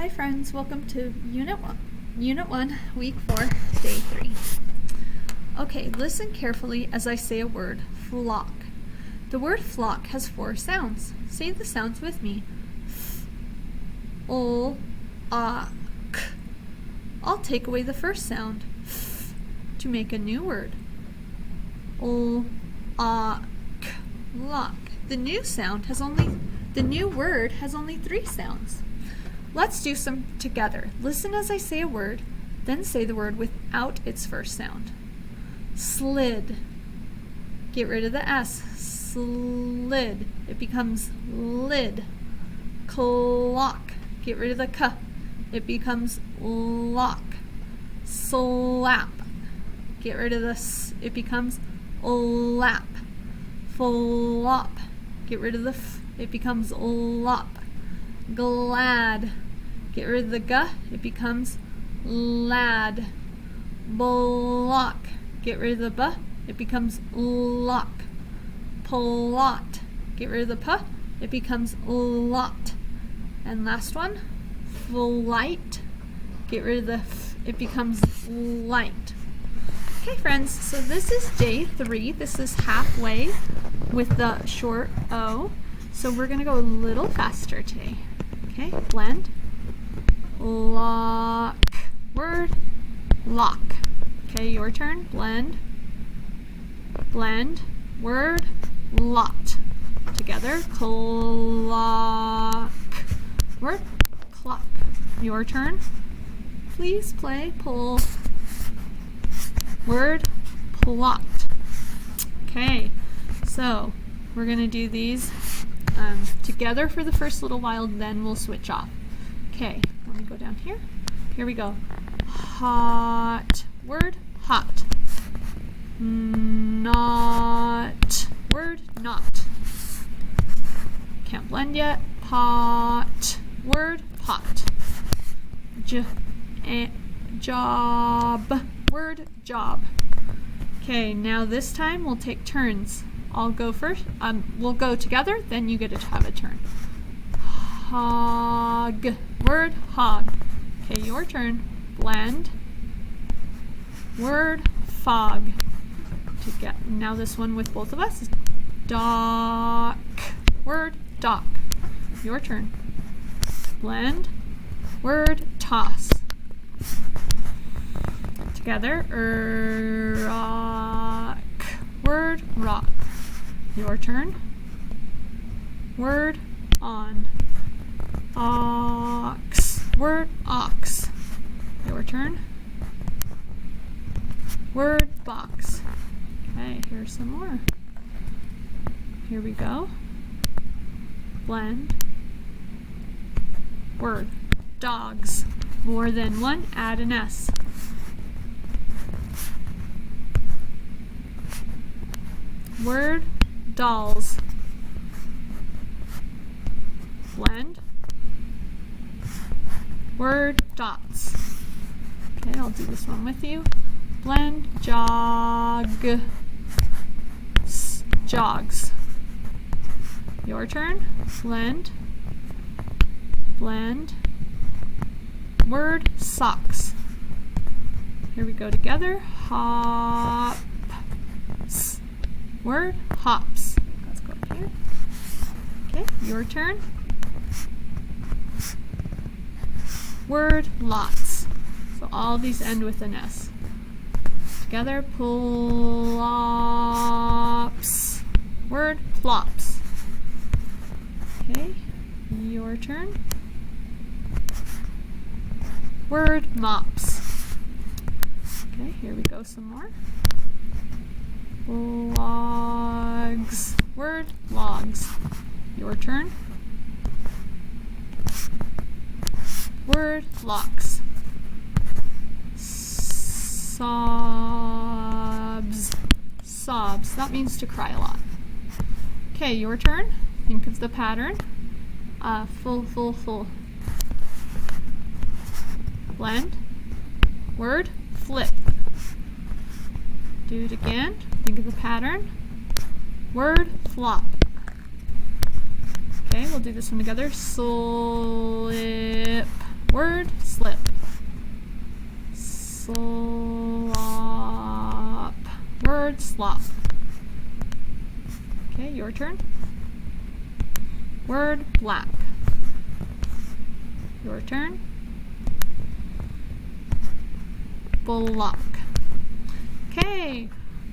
Hi friends, welcome to Unit 1, Week 4, Day 3. Okay, listen carefully as I say a word, flock. The word flock has 4 sounds. Say the sounds with me. F, ol, k. I'll take away the first sound, f, to make a new word. Ol, k, lock. The new word has only 3 sounds. Let's do some together. Listen as I say a word, then say the word without its first sound. Slid. Get rid of the S. Slid. It becomes lid. Clock. Get rid of the K. It becomes lock. Slap. Get rid of the S. It becomes lap. Flop. Get rid of the F. It becomes lop. Glad. Get rid of the G, it becomes lad. Block. Get rid of the B, it becomes lock. Plot. Get rid of the P, it becomes lot. And last one, flight. Get rid of the F, it becomes light. Okay friends, so this is day 3. This is halfway with the short O. So we're going to go a little faster today. Okay, blend. Lock. Word. Lock. Okay, your turn. Blend. Blend. Word. Lot. Together. Clock. Word. Clock. Your turn. Please play. Pull. Word. Plot. Okay, so we're going to do these together for the first little while, then we'll switch off. Okay, let me go down here. Here we go. Hot. Word, hot. Not. Word, not. Can't blend yet. Pot. Word, pot. Job. Word, job. Okay, now this time we'll take turns. I'll go first. We'll go together, then you get to have a turn. Hog. Word, hog. Okay, your turn. Blend. Word, fog. Now this one with both of us. Dock. Word, dock. Your turn. Blend. Word, toss. Together. Rock. Word, rock. Your turn. Word, on. Ox. Word, ox. Your turn. Word, box. Okay, here's some more. Here we go. Blend. Word, dogs. More than one, add an S. Word, dolls. Blend. Word, dots. Okay, I'll do this one with you. Blend, jog. Jogs. Your turn. Blend. Blend. Word, socks. Here we go together. Hop. Word, hops. Let's go up here. Okay, your turn. Word, lots. So all these end with an S. Together, plops. Word, plops. Okay, your turn. Word, mops. Okay, here we go some more. Logs. Word, logs. Your turn. Word, locks. Sobs. Sobs. That means to cry a lot. Okay, your turn. Think of the pattern. Full. Blend. Word, flip. Do it again. Think of the pattern. Word, flop. Okay, we'll do this one together. Slip. Word, slip. Slop. Word, slop. Okay, your turn. Word, black. Your turn. Block. Okay,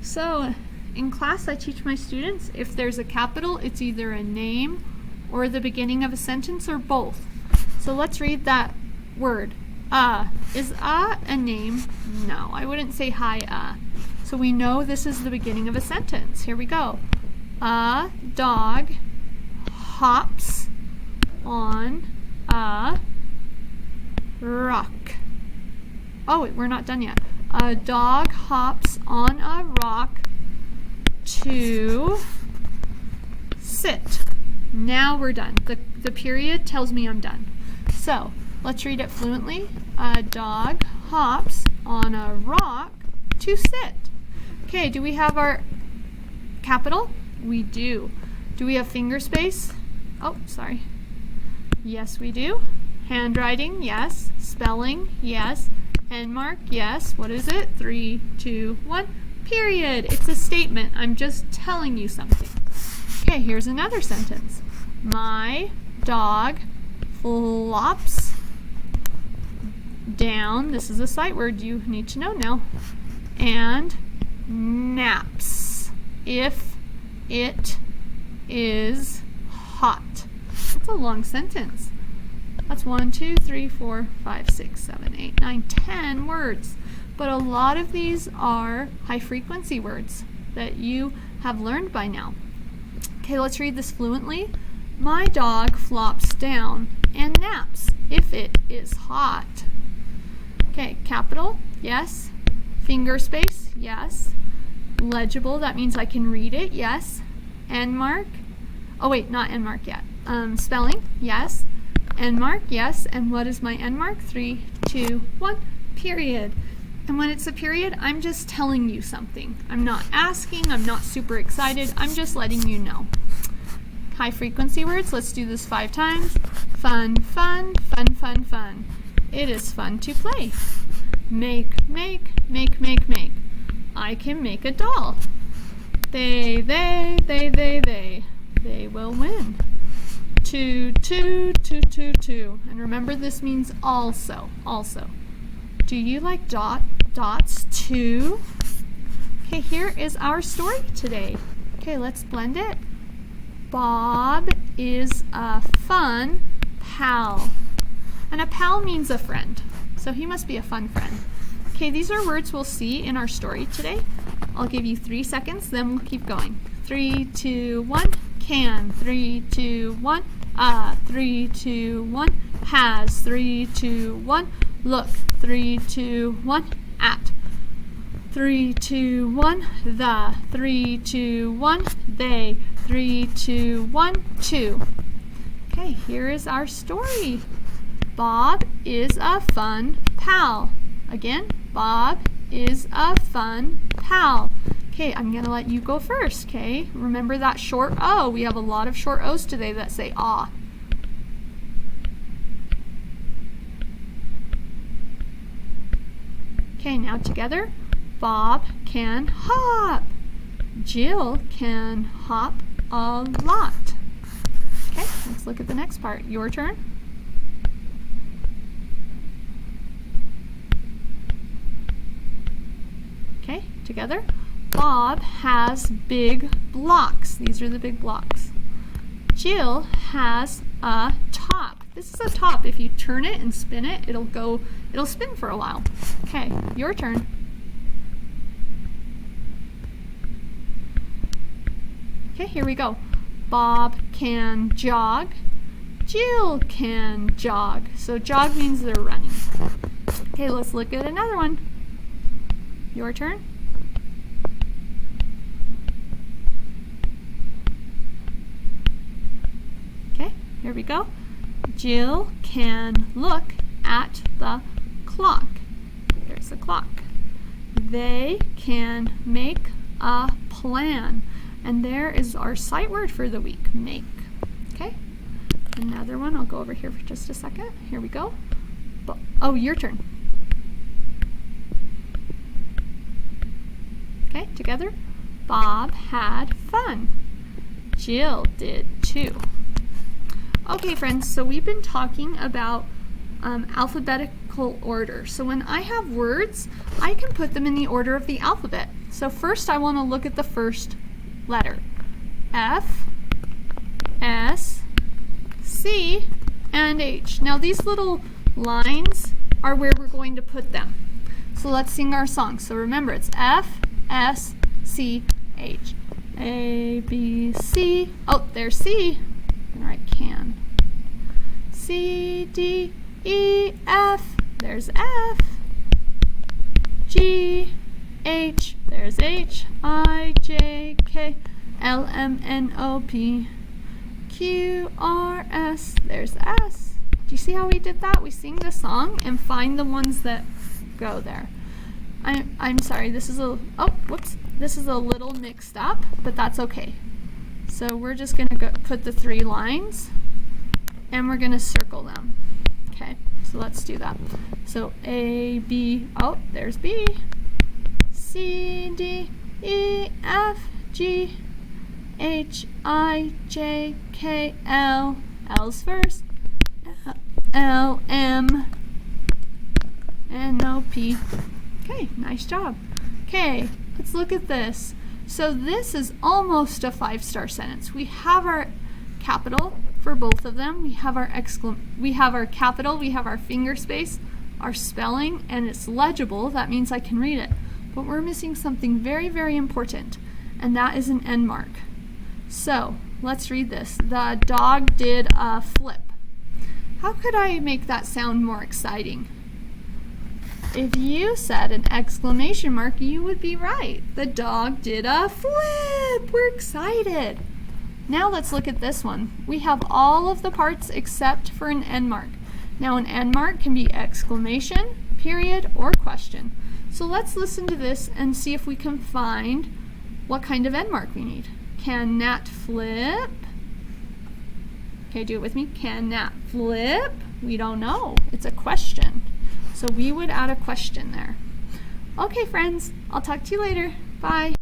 so in class I teach my students if there's a capital, it's either a name or the beginning of a sentence or both. So let's read that word. Is a name? No, I wouldn't say hi. So we know this is the beginning of a sentence. Here we go. A dog hops on a rock. Oh, wait, we're not done yet. A dog hops on a rock to sit. Now we're done. The period tells me I'm done. So let's read it fluently. A dog hops on a rock to sit. Okay, do we have our capital? We do. Do we have finger space? Oh, sorry. Yes, we do. Handwriting, yes. Spelling, yes. End mark, yes. What is it? 3, 2, 1. Period. It's a statement. I'm just telling you something. Okay, here's another sentence. My dog flops down. This is a sight word you need to know now. And naps if it is hot. That's a long sentence. That's 1, 2, 3, 4, 5, 6, 7, 8, 9, 10 words. But a lot of these are high frequency words that you have learned by now. Okay, let's read this fluently. My dog flops down and naps if it is hot. Okay, capital, yes. Finger space, yes. Legible, that means I can read it, yes. End mark, oh wait, not end mark yet. Spelling, yes. End mark, yes. And what is my end mark? 3, 2, 1, period. And when it's a period, I'm just telling you something. I'm not asking, I'm not super excited, I'm just letting you know. High frequency words, let's do this 5 times. Fun, fun, fun, fun, fun. It is fun to play. Make, make, make, make, make. I can make a doll. They will win. 2, 2, 2, 2, 2. And remember, this means also. Do you like dots too? Okay, here is our story today. Okay, let's blend it. Bob is a fun pal. And a pal means a friend. So he must be a fun friend. Okay, these are words we'll see in our story today. I'll give you 3 seconds, then we'll keep going. 3, 2, 1. Can. 3, 2, 1. 3, 2, 1. Has. 3, 2, 1. Look. 3, 2, 1. At. 3, 2, 1. The. 3, 2, 1. They. 3, 2, 1. 2. Okay, here is our story. Bob is a fun pal. Again, Bob is a fun pal. Okay, I'm going to let you go first, okay? Remember that short O. We have a lot of short O's today that say ah. Okay, now together. Bob can hop. Jill can hop a lot. Okay, let's look at the next part. Your turn. Okay, together. Bob has big blocks. These are the big blocks. Jill has a top. This is a top. If you turn it and spin it, it'll spin for a while. Okay, your turn. Okay, here we go. Bob can jog. Jill can jog. So jog means they're running. Okay, let's look at another one. Your turn. Okay, here we go. Jill can look at the clock. There's the clock. They can make a plan. And there is our sight word for the week, make. Okay, another one. I'll go over here for just a second. Here we go. Oh, your turn. Okay, together. Bob had fun. Jill did too. Okay, friends, so we've been talking about alphabetical order. So when I have words, I can put them in the order of the alphabet. So first I want to look at the first letter. F, S, C, and H. Now these little lines are where we're going to put them. So let's sing our song. So remember, it's F, S, C, H. A, B, C. Oh, there's C. I'm gonna write can. C, D, E, F. There's F. G, H. There's H. I, J, K, L, M, N, O, P. Q, R, S. There's S. Do you see how we did that? We sing the song and find the ones that go there. I'm sorry, this is this is a little mixed up, but that's okay. So we're just going to put the 3 lines and we're going to circle them. Okay, so let's do that. So A, B, oh, there's B. C, D, E, F, G, H, I, J, K, L. L's first. L, M, N, O, P. Okay, nice job. Okay, let's look at this. So this is almost a 5-star sentence. We have our capital for both of them. We have our capital, we have our finger space, our spelling, and it's legible. That means I can read it. But we're missing something very, very important, and that is an end mark. So let's read this. The dog did a flip. How could I make that sound more exciting? If you said an exclamation mark, you would be right. The dog did a flip. We're excited. Now let's look at this one. We have all of the parts except for an end mark. Now an end mark can be exclamation, period, or question. So let's listen to this and see if we can find what kind of end mark we need. Can Nat flip? Okay, do it with me. Can Nat flip? We don't know. It's a question. So we would add a question there. Okay, friends, I'll talk to you later. Bye.